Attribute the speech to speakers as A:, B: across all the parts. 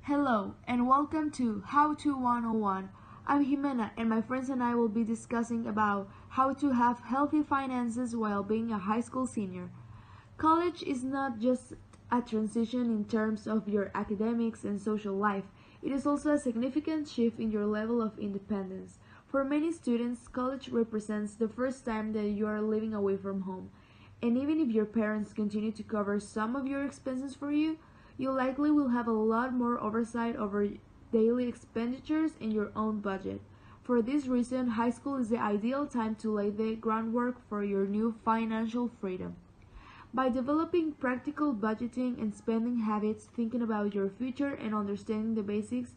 A: Hello, and welcome to How to 101. I'm Jimena, and my friends and I will be discussing about how to have healthy finances while being a high school senior. College is not just a transition in terms of your academics and social life, it is also a significant shift in your level of independence. For many students, college represents the first time that you are living away from home. And even if your parents continue to cover some of your expenses for you, you likely will have a lot more oversight over daily expenditures and your own budget. For this reason, high school is the ideal time to lay the groundwork for your new financial freedom. By developing practical budgeting and spending habits, thinking about your future, and understanding the basics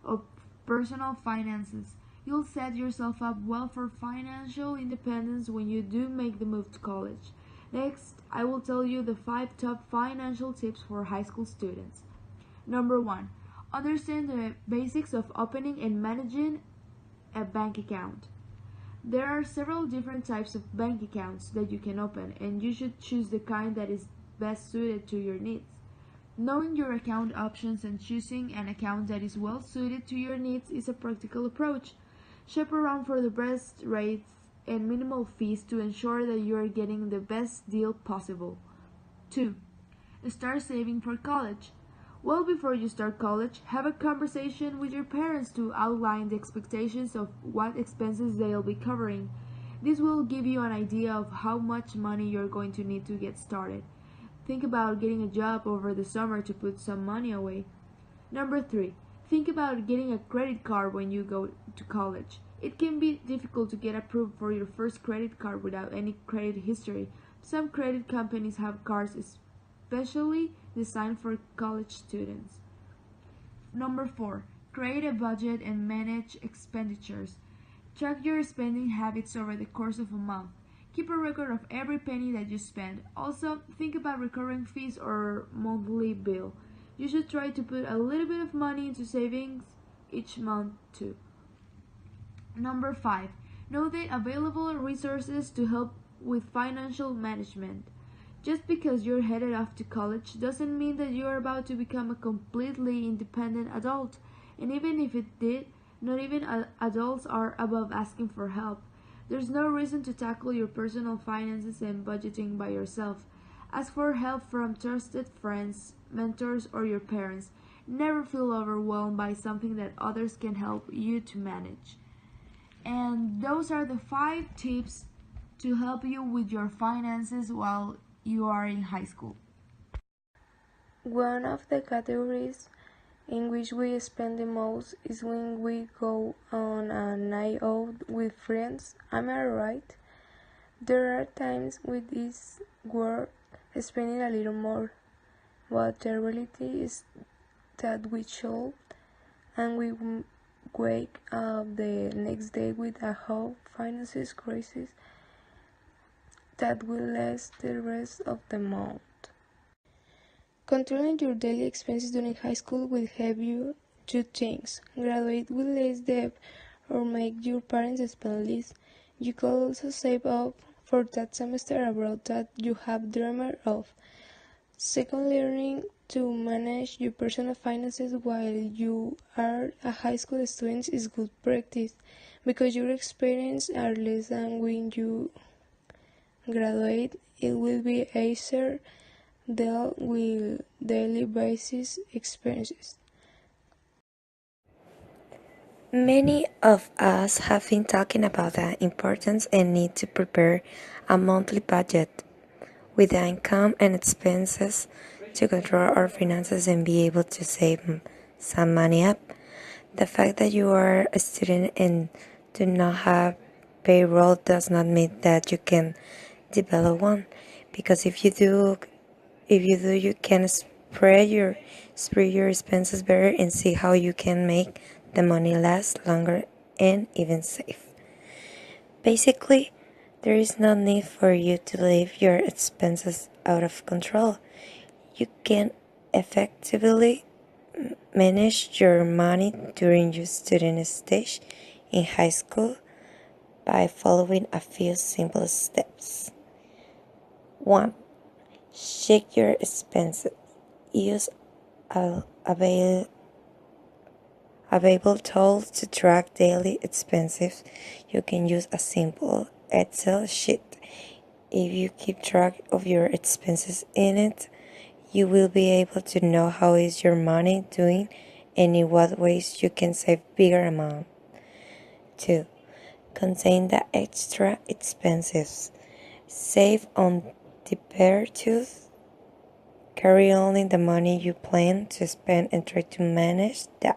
A: of personal finances, you'll set yourself up well for financial independence when you do make the move to college. Next, I will tell you the 5 top financial tips for high school students. Number 1. Understand the basics of opening and managing a bank account. There are several different types of bank accounts that you can open, and you should choose the kind that is best suited to your needs. Knowing your account options and choosing an account that is well suited to your needs is a practical approach. Shop around for the best rates and minimal fees to ensure that you are getting the best deal possible. 2. Start saving for college. Well before you start college, have a conversation with your parents to outline the expectations of what expenses they'll be covering. This will give you an idea of how much money you're going to need to get started. Think about getting a job over the summer to put some money away. Number 3. Think about getting a credit card when you go to college. It can be difficult to get approved for your first credit card without any credit history. Some credit companies have cards especially designed for college students. Number 4. Create a budget and manage expenditures. Track your spending habits over the course of a month. Keep a record of every penny that you spend. Also, think about recurring fees or monthly bill. You should try to put a little bit of money into savings each month too. Number 5. Know the available resources to help with financial management. Just because you're headed off to college doesn't mean that you're about to become a completely independent adult. And even if it did, not even adults are above asking for help. There's no reason to tackle your personal finances and budgeting by yourself. Ask for help from trusted friends, mentors, or your parents. Never feel overwhelmed by something that others can help you to manage. And those are the 5 tips to help you with your finances while you are in high school.
B: One of the categories in which we spend the most is when we go on a night out with friends. Am I right? There are times with this work spending a little more, but the reality is that we should, and we wake up the next day with a whole finances crisis that will last the rest of the month. Controlling your daily expenses during high school will help you do things: graduate with less debt or make your parents spend less. You could also save up for that semester abroad that you have dreamed of. Second, learning to manage your personal finances while you are a high school student is good practice because your experiences are less than when you graduate. It will be easier deal with daily basis expenses.
C: Many of us have been talking about the importance and need to prepare a monthly budget with the income and expenses to control our finances and be able to save some money up. The fact that you are a student and do not have payroll does not mean that you can develop one, because if you do, you can spread your expenses better and see how you can make the money last longer and even save. Basically, there is no need for you to leave your expenses out of control. You can effectively manage your money during your student stage in high school by following a few simple steps. 1. Check your expenses. Use available Available tools to track daily expenses. You can use a simple Excel sheet. If you keep track of your expenses in it, you will be able to know how is your money doing and in what ways you can save bigger amount. 2. Contain the extra expenses. Save on the purchase. Carry only the money you plan to spend and try to manage the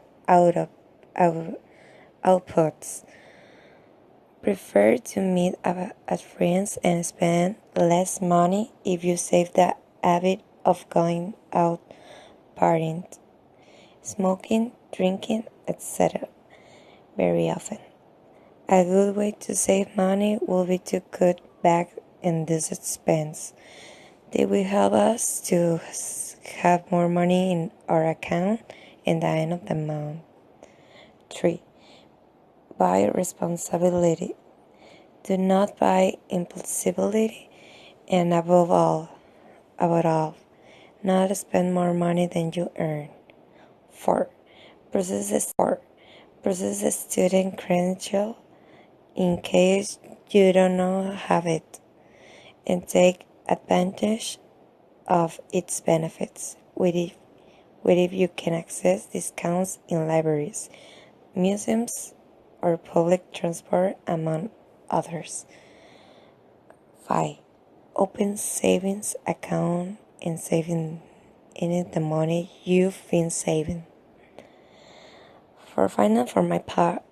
C: outputs. Prefer to meet at friends and spend less money if you save the habit of going out partying, smoking, drinking, etc. very often. A good way to save money will be to cut back in this expense. They will help us to have more money in our account in the end of the month. 3. Buy responsibility. Do not buy impulsively, and above all, not spend more money than you earn. 4. Process the student credential in case you don't have it, and take advantage of its benefits. With it you can access discounts in libraries, museums, or public transport, among others. 5. Open savings account and saving in it the money you've been saving. For my part,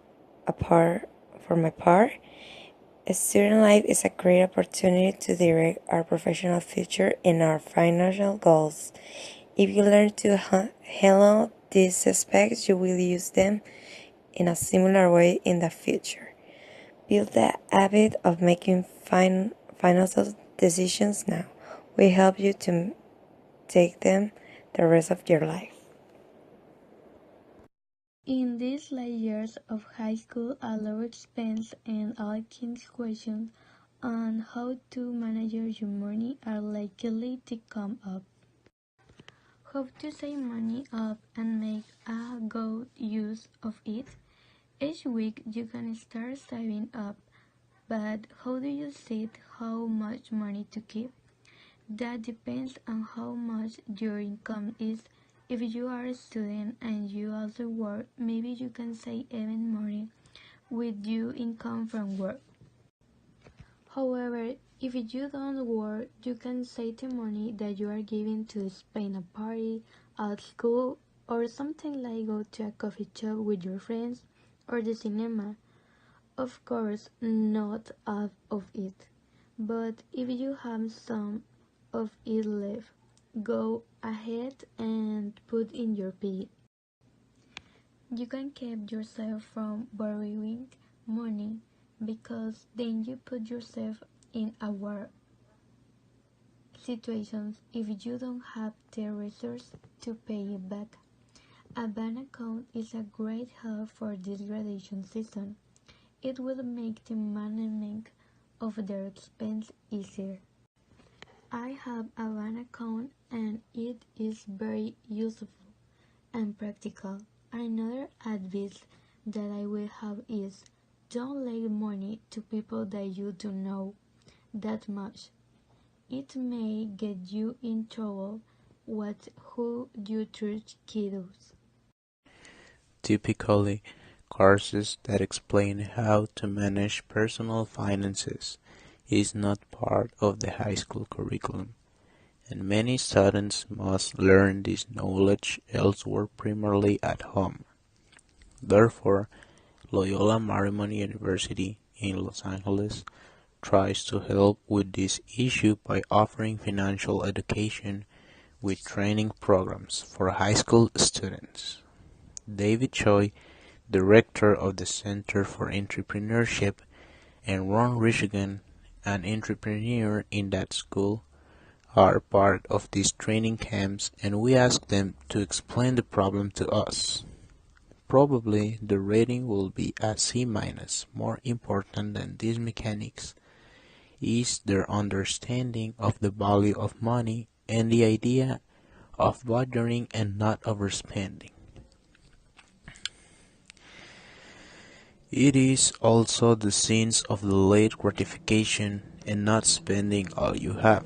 C: student life is a great opportunity to direct our professional future and our financial goals. If you learn to handle these aspects, you will use them in a similar way in the future. Build the habit of making financial decisions now. We help you to take them the rest of your life.
B: In these late years of high school, a low expense and all kinds of questions on how to manage your money are likely to come up. How to save money up and make a good use of it? Each week you can start saving up, but how do you set how much money to keep? That depends on how much your income is. If you are a student and you also work, maybe you can save even more with your income from work. However, if you don't work, you can save the money that you are giving to spend a party at school or something like go to a coffee shop with your friends or the cinema. Of course, not all of it, but if you have some of it left, go ahead and put in your piggy. You can keep yourself from borrowing money because then you put yourself in awkward situations if you don't have the resources to pay it back. A bank account is a great help for this graduation season. It will make the management of their expense easier. I have a bank account and it is very useful and practical. Another advice that I will have is don't lend money to people that you don't know that much. It may get you in trouble with who you treat kiddos.
D: Typically, courses that explain how to manage personal finances is not part of the high school curriculum, and many students must learn this knowledge elsewhere, primarily at home. Therefore, Loyola Marymount University in Los Angeles tries to help with this issue by offering financial education with training programs for high school students. David Choi, director of the Center for Entrepreneurship, and Ron Rishigan, an entrepreneur in that school, are part of these training camps, and we asked them to explain the problem to us. Probably the rating will be a C-. More important than these mechanics is their understanding of the value of money and the idea of budgeting and not overspending. It is also the sense of delayed gratification and not spending all you have,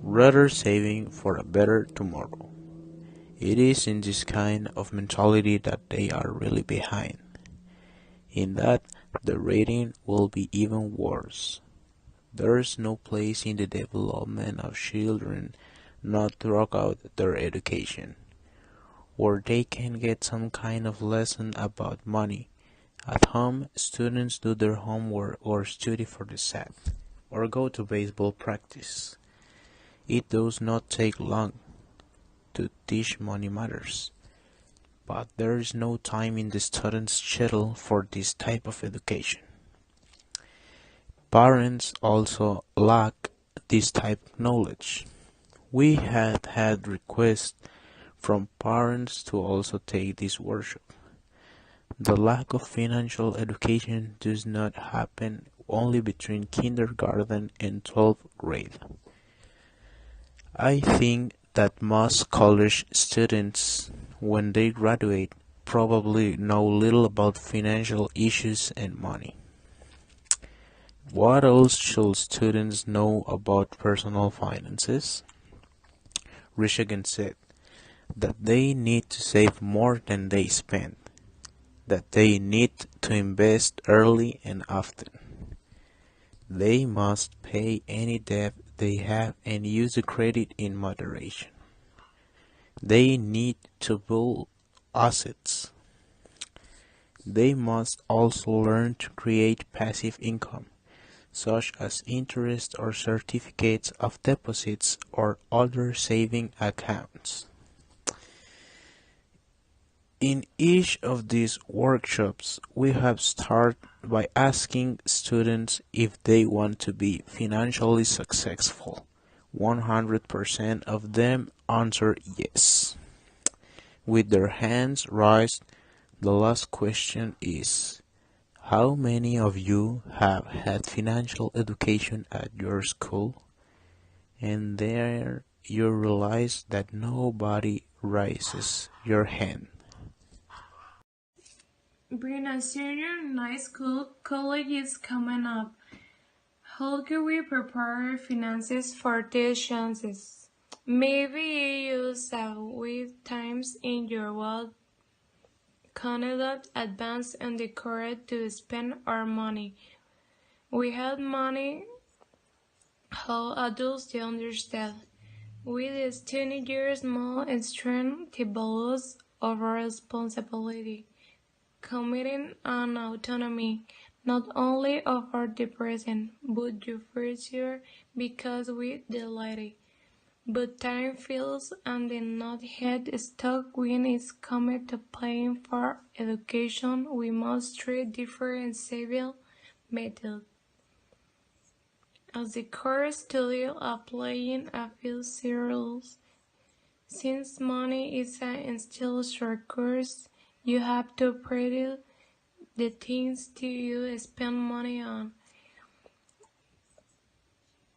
D: rather saving for a better tomorrow. It is in this kind of mentality that they are really behind. In that, the rating will be even worse. There is no place in the development of children not throughout their education, where they can get some kind of lesson about money. At home, students do their homework or study for the SAT, or go to baseball practice. It does not take long to teach money matters, but there is no time in the student's schedule for this type of education. Parents also lack this type of knowledge. We have had requests from parents to also take this workshop. The lack of financial education does not happen only between kindergarten and 12th grade. I think that most college students, when they graduate, probably know little about financial issues and money. What else should students know about personal finances? Rishagan said that they need to save more than they spend, that they need to invest early and often. They must pay any debt they have and use the credit in moderation. They need to build assets. They must also learn to create passive income, such as interest or certificates of deposits or other saving accounts. In each of these workshops, we have started by asking students if they want to be financially successful. 100% of them answer yes. With their hands raised, the last question is, how many of you have had financial education at your school? And there you realize that nobody raises your hand.
B: Being a senior in high school, college is coming up. How can we prepare our finances for these chances? Maybe you use a week times in your well conduct advance and the courage to spend our money. We have money how adults to understand. With these teenagers more strength to balance over responsibility, committing an autonomy, not only over the present, but the future, because we delight. But time feels and the not head stuck when it's come to paying for education. We must treat different civil methods. As the core study applying a few rules. Since money is an still short course, you have to predict the things that you spend money on.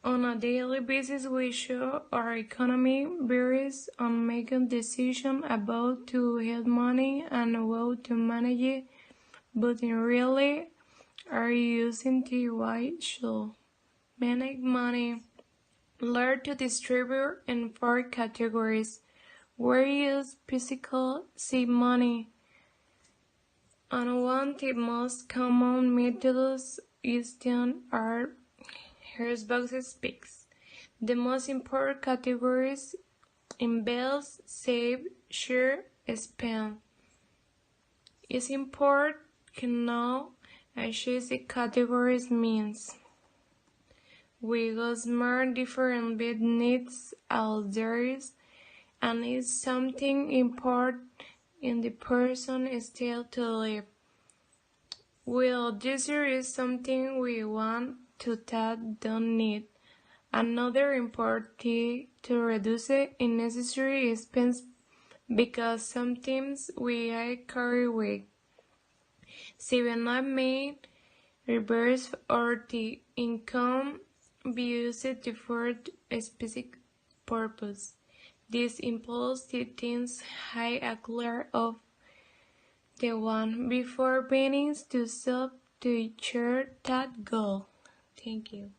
B: On a daily basis, we show our economy varies on making decisions about to have money and how to manage it, but in really are using the right should manage money. Learn to distribute in four categories, where you use physical save money. And one of the most common methods used are here's boxes picks. The most important categories invest, save, share, spend. It's important to know and choose the categories means. We go smart different bed needs out there and it's something important in the person still to live. Well, this is something we want to that don't need. Another important to reduce unnecessary expense because sometimes we carry weight. Saving not made reverse or the income be used for a specific purpose. This impulse the things high a clear of The one before beginnings to self to share that goal. Thank you.